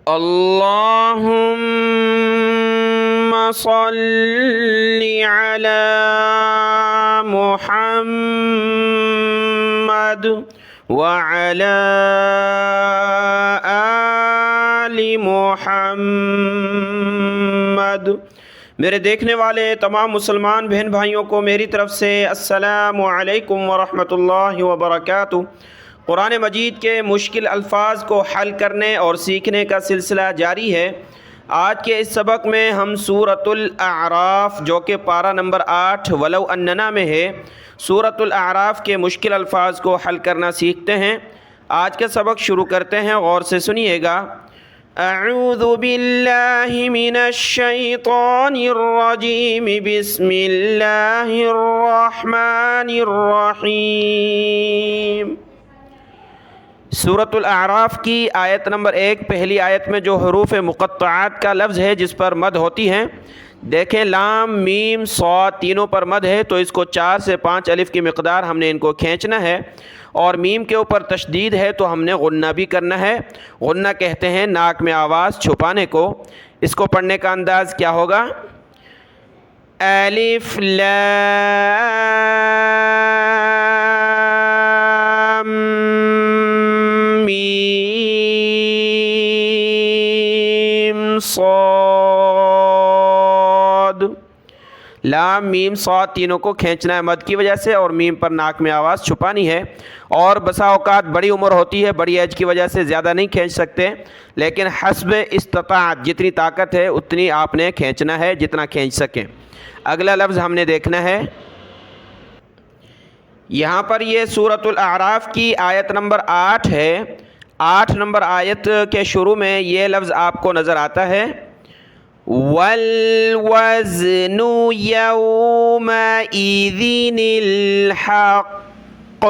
اللهم صل على محمد وعلى آل محمد۔ میرے دیکھنے والے تمام مسلمان بہن بھائیوں کو میری طرف سے السلام علیکم ورحمۃ اللہ وبرکاتہ۔ قرآن مجید کے مشکل الفاظ کو حل کرنے اور سیکھنے کا سلسلہ جاری ہے۔ آج کے اس سبق میں ہم سورۃ الاعراف جو کہ پارہ نمبر 8 ولو اننا میں ہے، سورۃ الاعراف کے مشکل الفاظ کو حل کرنا سیکھتے ہیں۔ آج کا سبق شروع کرتے ہیں، غور سے سنیے گا۔ اعوذ باللہ من الشیطان الرجیم، بسم اللہ الرحمن الرحیم۔ سورۃ الاعراف کی آیت نمبر 1 پہلی آیت میں جو حروف مقطعات کا لفظ ہے جس پر مد ہوتی ہیں، دیکھیں لام میم صاد تینوں پر مد ہے، تو اس کو 4 سے 5 الف کی مقدار ہم نے ان کو کھینچنا ہے، اور میم کے اوپر تشدید ہے تو ہم نے غنہ بھی کرنا ہے۔ غنہ کہتے ہیں ناک میں آواز چھپانے کو۔ اس کو پڑھنے کا انداز کیا ہوگا؟ الف لام میم صاد۔ لام میم صاد تینوں کو کھینچنا ہے مد کی وجہ سے، اور میم پر ناک میں آواز چھپانی ہے۔ اور بسا اوقات بڑی عمر ہوتی ہے، بڑی ایج کی وجہ سے زیادہ نہیں کھینچ سکتے، لیکن حسب استطاعت جتنی طاقت ہے اتنی آپ نے کھینچنا ہے، جتنا کھینچ سکیں۔ اگلا لفظ ہم نے دیکھنا ہے، یہاں پر یہ سورۃ الاعراف کی آیت نمبر 8 ہے۔ 8 نمبر آیت کے شروع میں یہ لفظ آپ کو نظر آتا ہے، وَالْوَزْنُ يَوْمَئِذٍ الْحَقُّ۔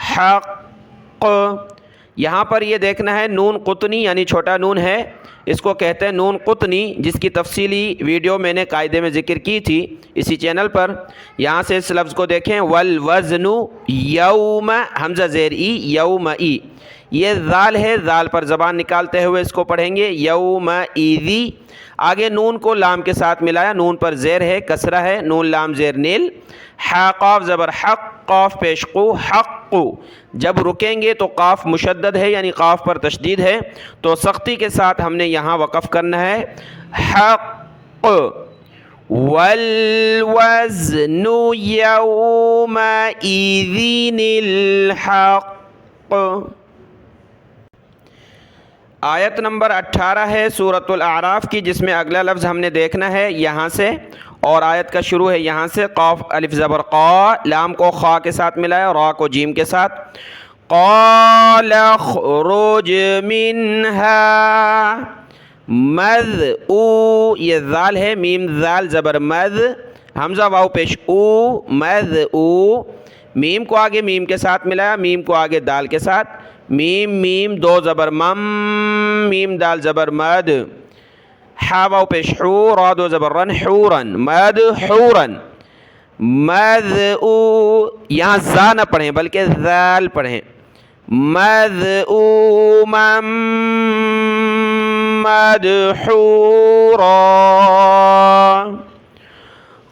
حق، یہاں پر یہ دیکھنا ہے نون قطنی یعنی چھوٹا نون ہے، اس کو کہتے ہیں نون قطنی، جس کی تفصیلی ویڈیو میں نے قاعدے میں ذکر کی تھی اسی چینل پر۔ یہاں سے اس لفظ کو دیکھیں، والوزن یوم حمزہ زیر ای یوم ای، یہ ذال ہے، ذال پر زبان نکالتے ہوئے اس کو پڑھیں گے یوم ایذی۔ آگے نون کو لام کے ساتھ ملایا، نون پر زیر ہے، کسرہ ہے، نون لام زیر نیل، حا قاف زبر حق، قاف پیش قو، حق۔ جب رکیں گے تو قاف مشدد ہے یعنی قاف پر تشدید ہے، تو سختی کے ساتھ ہم نے یہاں وقف کرنا ہے، حق۔ والوزن یومئذ الحق۔ آیت نمبر 18 ہے سورۃ الاعراف کی، جس میں اگلا لفظ ہم نے دیکھنا ہے یہاں سے، اور آیت کا شروع ہے یہاں سے، قاف الف زبر قا، لام کو خا کے ساتھ ملایا، را کو جیم کے ساتھ، قال اخرج منها مذء، یہ ذال ہے، میم ذال زبر مذ، حمزہ واو پیش او، مذء، میم کو آگے میم کے ساتھ ملایا، میم کو آگے دال کے ساتھ، میم میم دو زبر مم، میم دال زبر مد، حا واو پیش حو، را دو زبر رن، حورن، مد حورن، مذء، یہاں زا نہ پڑھیں بلکہ ذال پڑھیں، مذءوما مدحورا،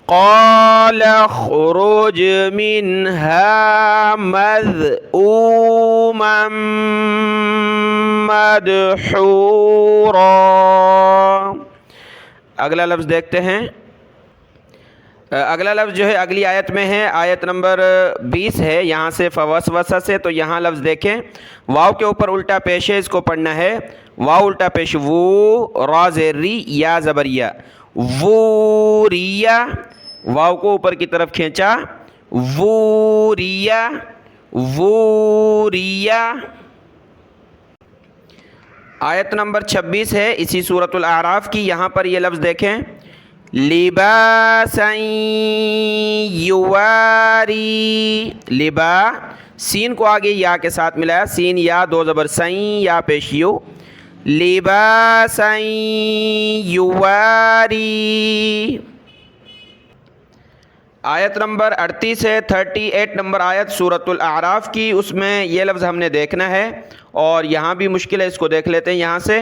قال اخرج منها مذءوما مدحورا۔ اگلا لفظ دیکھتے ہیں، اگلا لفظ جو ہے اگلی آیت میں ہے، آیت نمبر 20 ہے، یہاں سے فوسوسہ سے، تو یہاں لفظ دیکھیں، واو کے اوپر الٹا پیش ہے، اس کو پڑھنا ہے، واو الٹا پیش وو، را زیر ری، یا زبر یا، ووریا، واو کو اوپر کی طرف کھینچا، ووریا، ووریا۔ آیت نمبر 26 ہے اسی سورۃ الاعراف کی، یہاں پر یہ لفظ دیکھیں، لباسا یواری، لبا، سین کو آگے یا کے ساتھ ملایا، سین یا دو زبر سین، یا پیش یو، لباسا یواری۔ آیت نمبر 38 ہے، 38 نمبر آیت سورۃ الاعراف کی، اس میں یہ لفظ ہم نے دیکھنا ہے، اور یہاں بھی مشکل ہے، اس کو دیکھ لیتے ہیں یہاں سے،